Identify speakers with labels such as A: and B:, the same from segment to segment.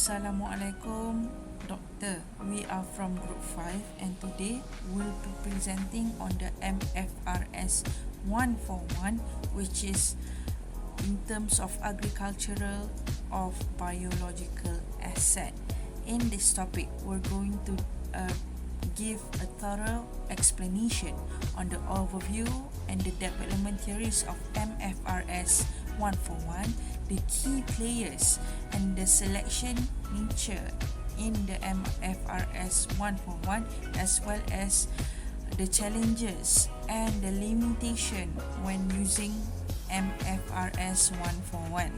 A: Assalamualaikum, Doctor. We are from Group 5 and today we'll be presenting on the MFRS 141, which is in terms of agricultural of biological asset. In this topic, we're going to give a thorough explanation on the overview and the development theories of MFRS 141, the key players and the selection nature in the MFRS 141, as well as the challenges and the limitation when using MFRS 141.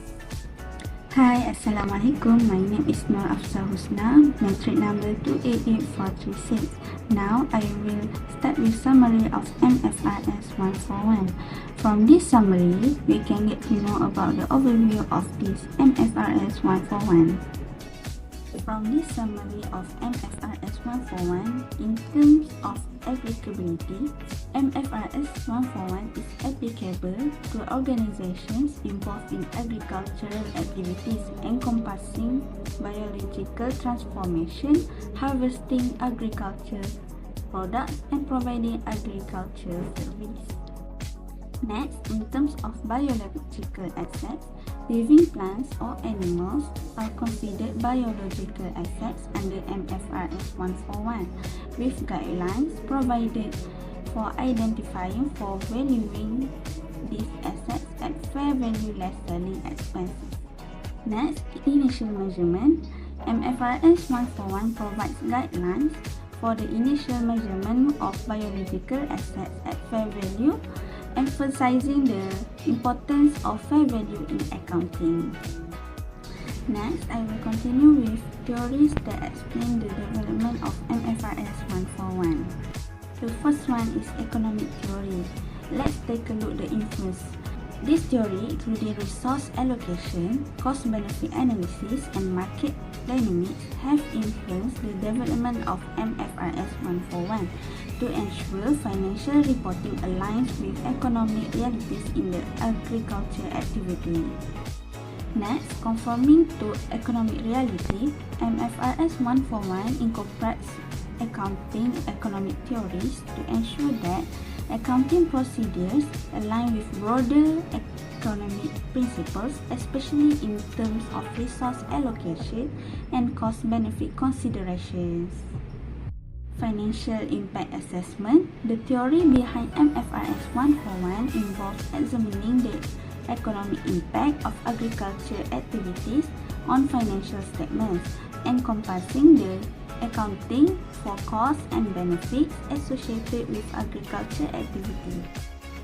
B: Hi, Assalamualaikum. My name is HUSNA, metric number 288436. Now, I will start with summary of MFRS 141. From this summary, we can get to know about the overview of this MFRS 141. From this summary of MFRS 141, in terms of applicability, MFRS 141 is applicable to organizations involved in agricultural activities encompassing biological transformation, harvesting agricultural products, and providing agricultural service. Next, in terms of biological assets, living plants or animals are considered biological assets under MFRS 141, with guidelines provided for identifying for valuing these assets at fair value less selling expenses. Next, initial measurement. MFRS 141 provides guidelines for the initial measurement of biological assets at fair value, emphasizing the importance of fair value in accounting. Next, I will continue with theories that explain the development of MFRS 141. The first one is economic theory. Let's take a look at the Mfrs. This theory, including resource allocation, cost-benefit analysis, and market dynamics, have influenced the development of MFRS 141 to ensure financial reporting aligns with economic realities in the agriculture activity. Next, conforming to economic reality, MFRS 141 incorporates accounting economic theories to ensure that accounting procedures align with broader economic principles, especially in terms of resource allocation and cost-benefit considerations. Financial impact assessment. The theory behind MFRS 141 involves examining the economic impact of agriculture activities on financial statements, encompassing the accounting for costs and benefits associated with agriculture activity.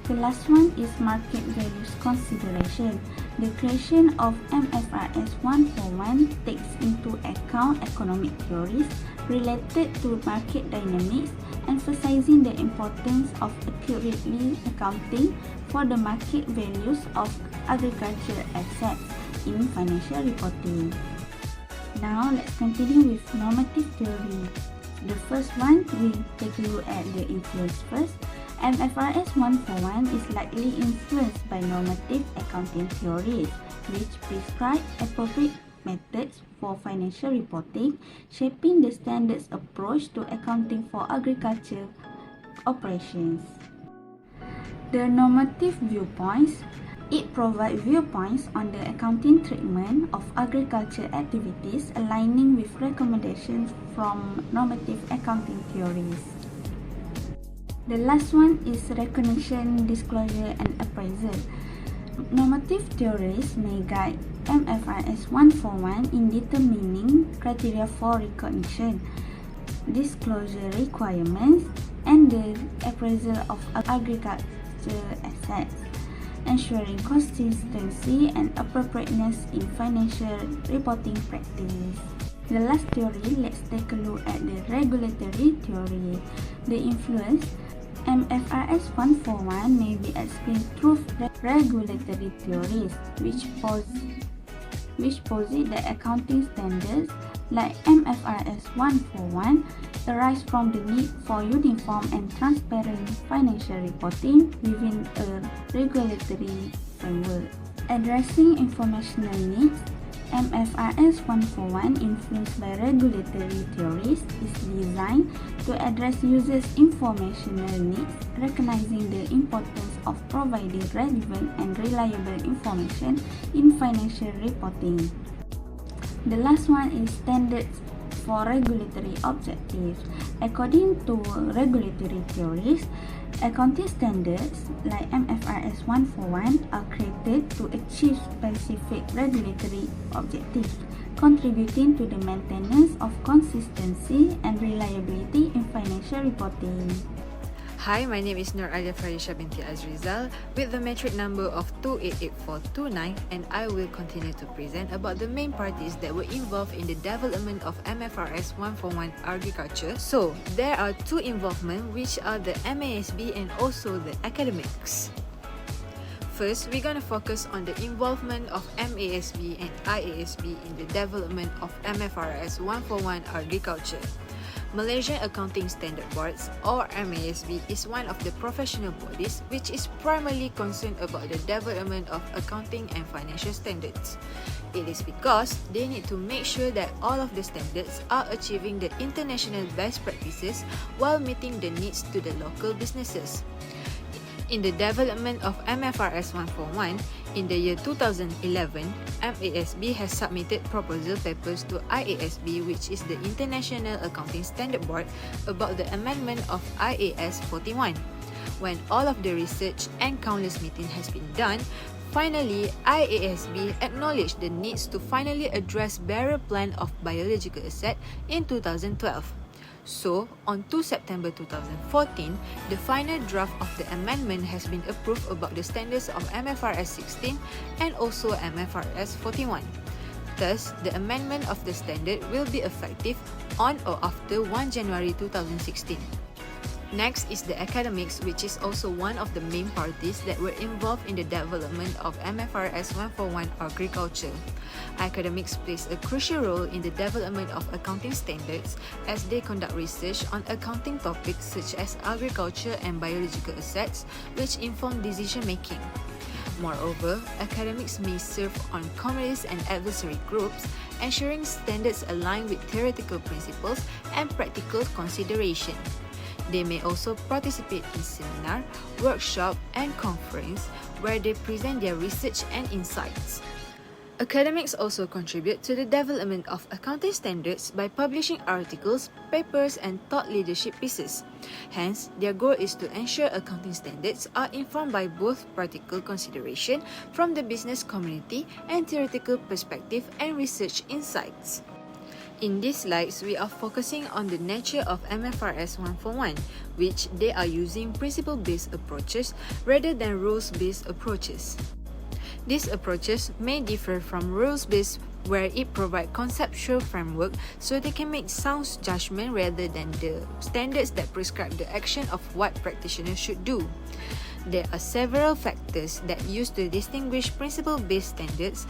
B: The last one is market values consideration. The creation of MFRS 141 takes into account economic theories related to market dynamics, emphasizing the importance of accurately accounting for the market values of agricultural assets in financial reporting. Now, let's continue with normative theory. The first one, we take a look at the influence first. MFRS 141 is likely influenced by normative accounting theories, which prescribe appropriate methods for financial reporting, shaping the standards approach to accounting for agriculture operations. The normative viewpoints. It provides viewpoints on the accounting treatment of agriculture activities aligning with recommendations from normative accounting theories. The last one is recognition, disclosure, and appraisal. Normative theories may guide MFRS 141 in determining criteria for recognition, disclosure requirements, and the appraisal of agriculture assets, ensuring consistency and appropriateness in financial reporting practice. The last theory, let's take a look at the regulatory theory. The influence. MFRS 141 may be explained through regulatory theories, which posit that accounting standards like MFRS 141 arise from the need for uniform and transparent financial reporting within a regulatory framework. Addressing informational needs. MFRS 141, influenced by regulatory theories, is designed to address users' informational needs, recognizing the importance of providing relevant and reliable information in financial reporting. The last one is standards for regulatory objectives. According to regulatory theories, accounting standards like MFRS 141 are created to achieve specific regulatory objectives, contributing to the maintenance of consistency and reliability in financial reporting.
C: Hi, my name is Farisha binti AZRIZAL with the metric number of 288429, and I will continue to present about the main parties that were involved in the development of MFRS 141 agriculture. So, there are two involvements, which are the MASB and also the academics. First, we're going to focus on the involvement of MASB and IASB in the development of MFRS 141 agriculture. Malaysian Accounting Standard Boards, or MASB, is one of the professional bodies which is primarily concerned about the development of accounting and financial standards. It is because they need to make sure that all of the standards are achieving the international best practices while meeting the needs to the local businesses. In the development of MFRS 141, in the year 2011, MASB has submitted proposal papers to IASB, which is the International Accounting Standard Board, about the amendment of IAS 41. When all of the research and countless meeting has been done, finally, IASB acknowledged the needs to finally address barrier plan of biological asset in 2012. So, on 2 September 2014, the final draft of the amendment has been approved about the standards of MFRS 16 and also MFRS 41. Thus, the amendment of the standard will be effective on or after 1 January 2016. Next is the academics, which is also one of the main parties that were involved in the development of MFRS 141 agriculture. Academics plays a crucial role in the development of accounting standards as they conduct research on accounting topics such as agriculture and biological assets, which inform decision making. Moreover, academics may serve on committees and advisory groups, ensuring standards align with theoretical principles and practical consideration. They may also participate in seminar, workshop, and conference where they present their research and insights. Academics also contribute to the development of accounting standards by publishing articles, papers, and thought leadership pieces. Hence, their goal is to ensure accounting standards are informed by both practical consideration from the business community and theoretical perspective and research insights. In these slides, we are focusing on the nature of MFRS 141, which they are using principle-based approaches rather than rules-based approaches. These approaches may differ from rules-based, where it provides conceptual framework so they can make sound judgment rather than the standards that prescribe the action of what practitioners should do. There are several factors that use to distinguish principle-based standards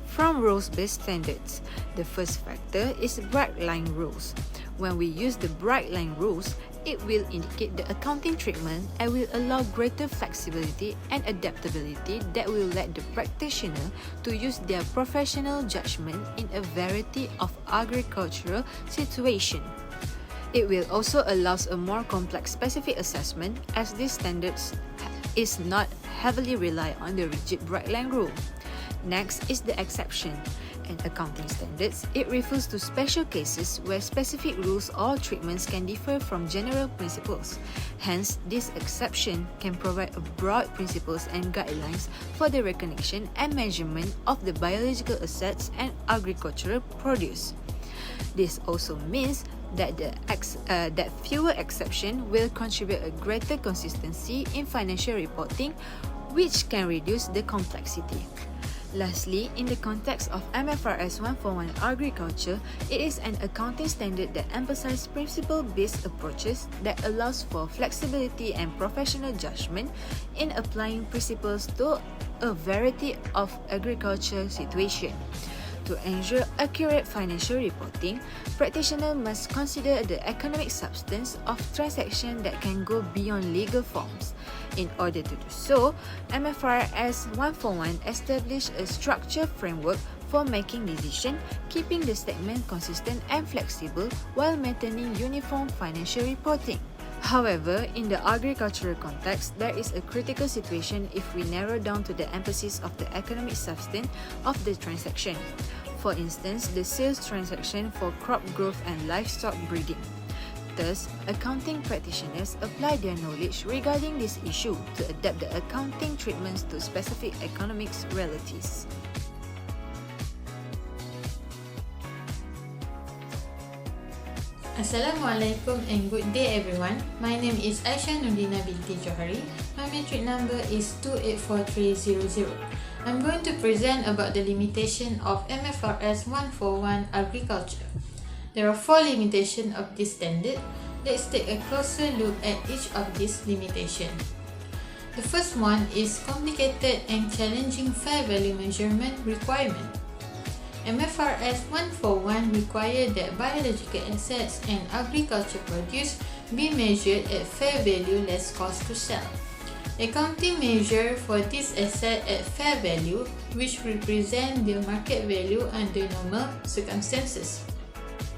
C: from rules-based standards. The first factor is bright line rules. When we use the bright line rules, it will indicate the accounting treatment and will allow greater flexibility and adaptability that will let the practitioner to use their professional judgment in a variety of agricultural situations. It will also allow a more complex specific assessment, as these standards is not heavily rely on the rigid bright line rule. Next is the exception. In accounting standards, it refers to special cases where specific rules or treatments can differ from general principles. Hence, this exception can provide a broad principles and guidelines for the recognition and measurement of the biological assets and agricultural produce. This also means that that fewer exceptions will contribute a greater consistency in financial reporting, which can reduce the complexity. Lastly, in the context of MFRS 141 agriculture, it is an accounting standard that emphasizes principle-based approaches that allows for flexibility and professional judgment in applying principles to a variety of agricultural situations. To ensure accurate financial reporting, practitioners must consider the economic substance of transactions that can go beyond legal forms. In order to do so, MFRS 141 established a structured framework for making decisions, keeping the statement consistent and flexible while maintaining uniform financial reporting. However, in the agricultural context, there is a critical situation if we narrow down to the emphasis of the economic substance of the transaction. For instance, the sales transaction for crop growth and livestock breeding. Thus, accounting practitioners apply their knowledge regarding this issue to adapt the accounting treatments to specific economics realities.
D: Assalamualaikum and good day everyone. My name is AISYAH binti JOHARI. My metric number is 284300. I'm going to present about the limitation of MFRS 141 Agriculture. There are 4 limitations of this standard. Let's take a closer look at each of these limitations. The first one is complicated and challenging fair value measurement requirement. MFRS 141 requires that biological assets and agriculture produce be measured at fair value less cost to sell. Accounting measure for this asset at fair value, which represent the market value under normal circumstances.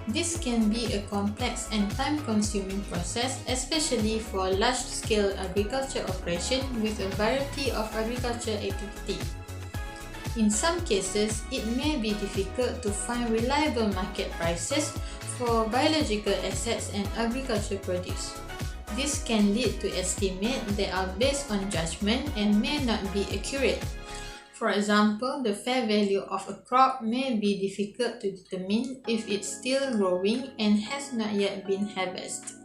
D: This can be a complex and time-consuming process, especially for large-scale agriculture operation with a variety of agriculture activity. In some cases, it may be difficult to find reliable market prices for biological assets and agriculture produce. This can lead to estimates that are based on judgment and may not be accurate. For example, the fair value of a crop may be difficult to determine if it's still growing and has not yet been harvested.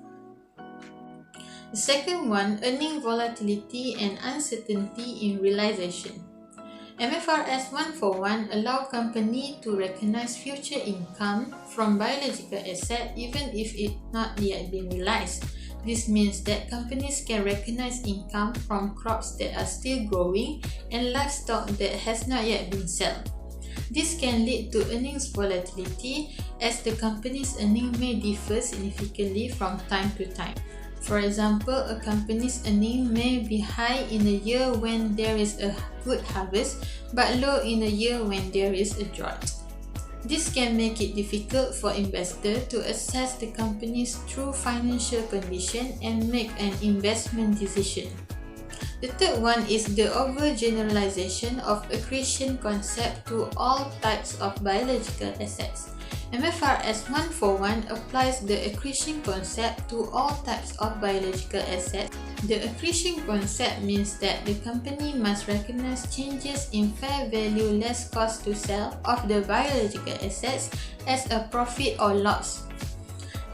D: The second one, earning volatility and uncertainty in realization. MFRS 141 allows companies to recognize future income from biological assets even if it not yet been realized. This means that companies can recognize income from crops that are still growing and livestock that has not yet been sold. This can lead to earnings volatility as the company's earnings may differ significantly from time to time. For example, a company's earnings may be high in a year when there is a good harvest but low in a year when there is a drought. This can make it difficult for investors to assess the company's true financial condition and make an investment decision. The third one is the overgeneralization of accretion concept to all types of biological assets. MFRS 141 applies the accretion concept to all types of biological assets. The accretion concept means that the company must recognize changes in fair value less cost to sell of the biological assets as a profit or loss.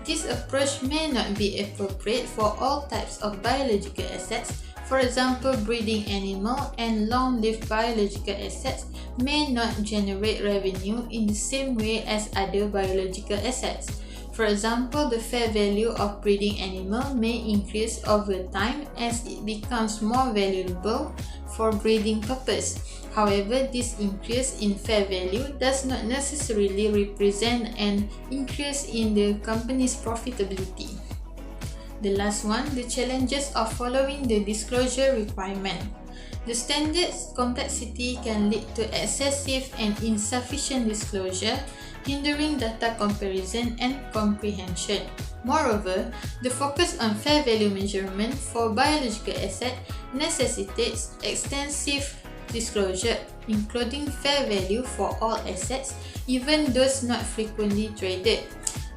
D: This approach may not be appropriate for all types of biological assets. For example, breeding animal and long-lived biological assets may not generate revenue in the same way as other biological assets. For example, the fair value of breeding animal may increase over time as it becomes more valuable for breeding purpose. However, this increase in fair value does not necessarily represent an increase in the company's profitability. The last one, the challenges of following the disclosure requirement. The standard's complexity can lead to excessive and insufficient disclosure, hindering data comparison and comprehension. Moreover, the focus on fair value measurement for biological assets necessitates extensive disclosure, including fair value for all assets, even those not frequently traded.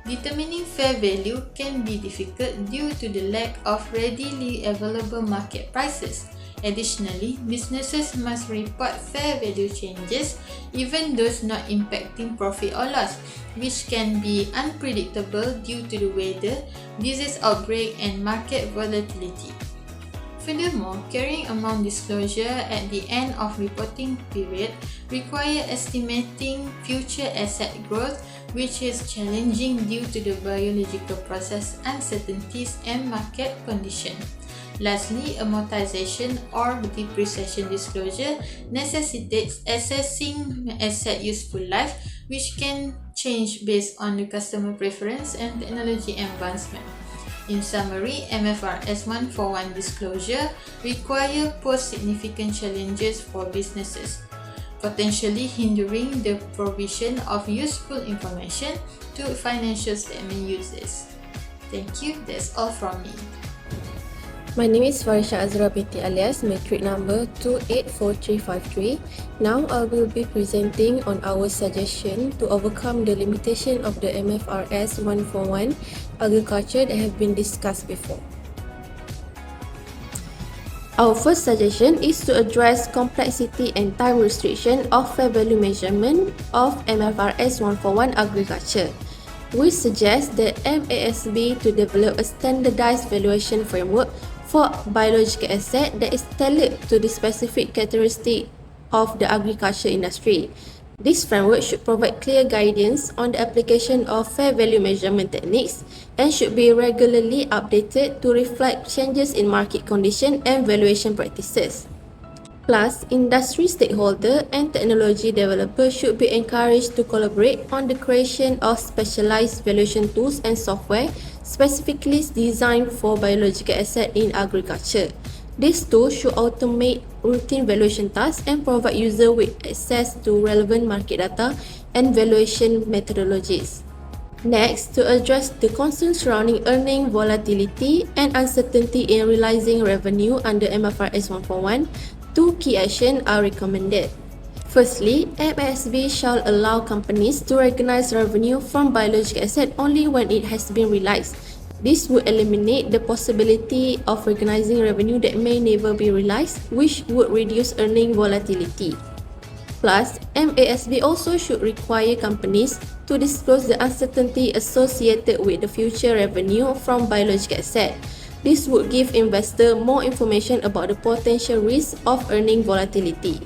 D: Determining fair value can be difficult due to the lack of readily available market prices. Additionally, businesses must report fair value changes, even those not impacting profit or loss, which can be unpredictable due to the weather, disease outbreak, and market volatility. Furthermore, carrying amount disclosure at the end of reporting period requires estimating future asset growth, which is challenging due to the biological process uncertainties and market condition. Lastly, amortization or depreciation disclosure necessitates assessing asset useful life, which can change based on the customer preference and technology advancement. In summary, MFRS 141 disclosure require pose significant challenges for businesses. potentially hindering the provision of useful information to financial statement users. Thank you, that's all from me.
E: My name is Farisha AZRA binti ALIAS, metric number 284353. Now I will be presenting on our suggestion to overcome the limitation of the MFRS 141 agriculture that have been discussed before. Our first suggestion is to address complexity and time restriction of fair value measurement of MFRS 141 agriculture. We suggest the MASB to develop a standardized valuation framework for biological asset that is tailored to the specific characteristic of the agriculture industry. This framework should provide clear guidance on the application of fair value measurement techniques and should be regularly updated to reflect changes in market condition and valuation practices. Plus, industry stakeholder and technology developers should be encouraged to collaborate on the creation of specialized valuation tools and software specifically designed for biological asset in agriculture. These tools should automate routine valuation tasks and provide users with access to relevant market data and valuation methodologies. Next, to address the concerns surrounding earning volatility and uncertainty in realizing revenue under MFRS 141, two key actions are recommended. Firstly, MASB shall allow companies to recognize revenue from biological asset only when it has been realized. This would eliminate the possibility of recognizing revenue that may never be realized, which would reduce earning volatility. Plus, MASB also should require companies to disclose the uncertainty associated with the future revenue from biological asset. This would give investors more information about the potential risk of earning volatility.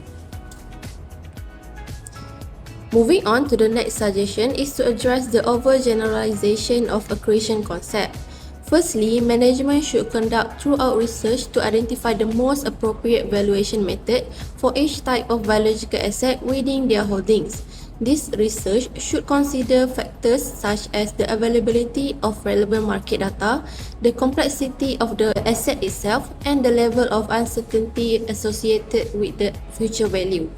E: Moving on to the next suggestion is to address the overgeneralization of accretion concept. Firstly, management should conduct thorough research to identify the most appropriate valuation method for each type of biological asset within their holdings. This research should consider factors such as the availability of relevant market data, the complexity of the asset itself, and the level of uncertainty associated with the future value.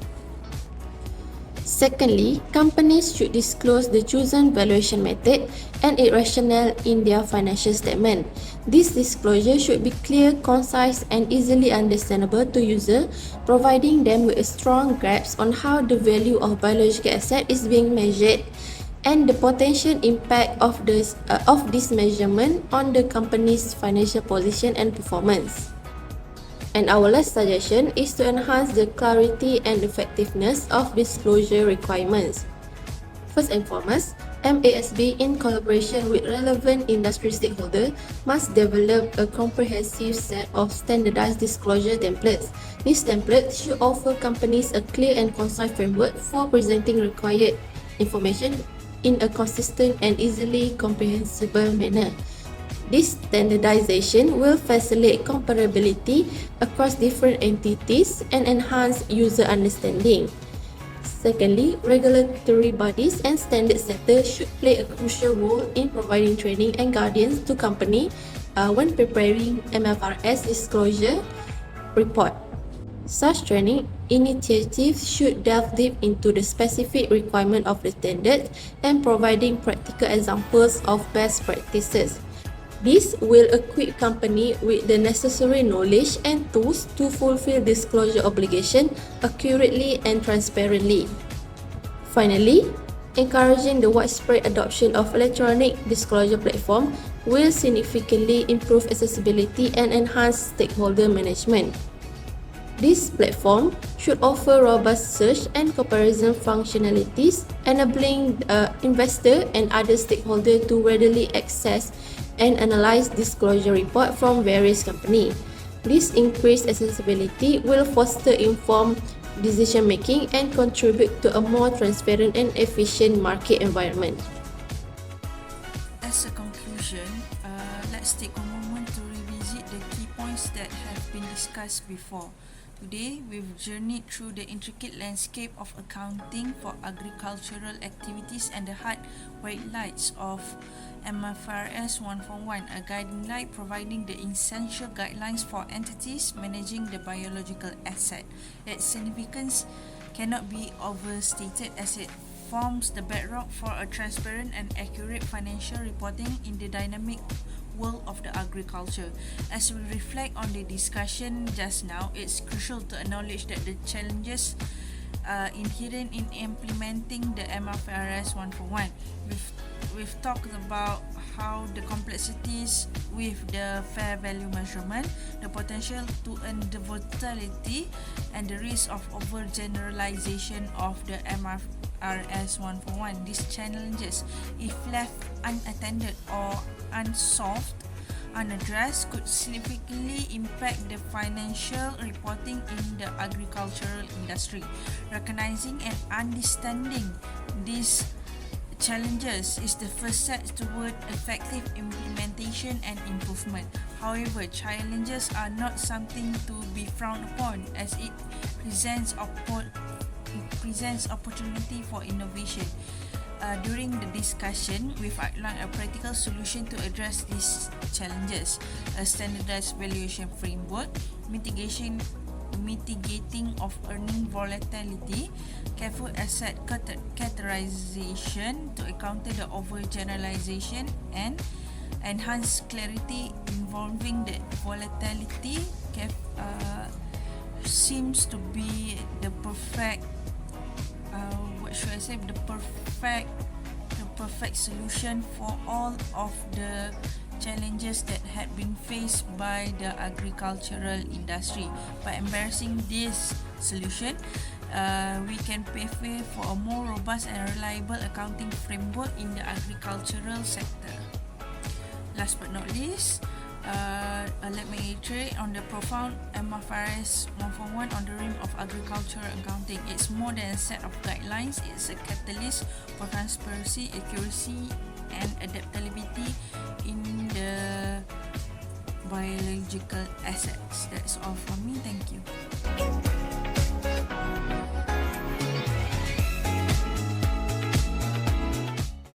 E: Secondly, companies should disclose the chosen valuation method and its rationale in their financial statement. This disclosure should be clear, concise, and easily understandable to users, providing them with a strong grasp on how the value of biological asset is being measured and the potential impact of this measurement on the company's financial position and performance. And our last suggestion is to enhance the clarity and effectiveness of disclosure requirements. First and foremost, MASB in collaboration with relevant industry stakeholders must develop a comprehensive set of standardized disclosure templates. These templates should offer companies a clear and concise framework for presenting required information in a consistent and easily comprehensible manner. This standardization will facilitate comparability across different entities and enhance user understanding. Secondly, regulatory bodies and standard setters should play a crucial role in providing training and guidance to companies when preparing MFRS disclosure report. Such training initiatives should delve deep into the specific requirement of the standard and providing practical examples of best practices. This will equip companies with the necessary knowledge and tools to fulfill disclosure obligation accurately and transparently. Finally, encouraging the widespread adoption of electronic disclosure platform will significantly improve accessibility and enhance stakeholder management. This platform should offer robust search and comparison functionalities, enabling investors and other stakeholders to readily access and analyze disclosure reports from various companies. This increased accessibility will foster informed decision-making and contribute to a more transparent and efficient market environment.
A: As a conclusion, let's take a moment to revisit the key points that have been discussed before. Today, we've journeyed through the intricate landscape of accounting for agricultural activities and the hard highlights of MFRS 141, a guiding light providing the essential guidelines for entities managing the biological asset. Its significance cannot be overstated as it forms the bedrock for a transparent and accurate financial reporting in the dynamic world of the agriculture. As we reflect on the discussion just now, it's crucial to acknowledge that the challenges inherent in implementing the MFRS 141. We've talked about how the complexities with the fair value measurement, the potential to earn the volatility, and the risk of overgeneralization of the MFRS 141. These challenges, if left unattended or unsolved, unaddressed, could significantly impact the financial reporting in the agricultural industry. Recognizing and understanding these challenges is the first step toward effective implementation and improvement. However, challenges are not something to be frowned upon, as it presents opportunity for innovation. During the discussion, we've outlined a practical solution to address these challenges: a standardized valuation framework, mitigating of earning volatility, careful asset categorization to counter the overgeneralization, and enhanced clarity involving the volatility seems to be the perfect the perfect solution for all of the challenges that had been faced by the agricultural industry. By embracing this solution, we can pave way for a more robust and reliable accounting framework in the agricultural sector. Last but not least, let me iterate on the profound MFRS 141 on the realm of agricultural accounting. It's more than a set of guidelines. It's a catalyst for transparency, accuracy, and adaptability in the biological assets. That's all from me. Thank you.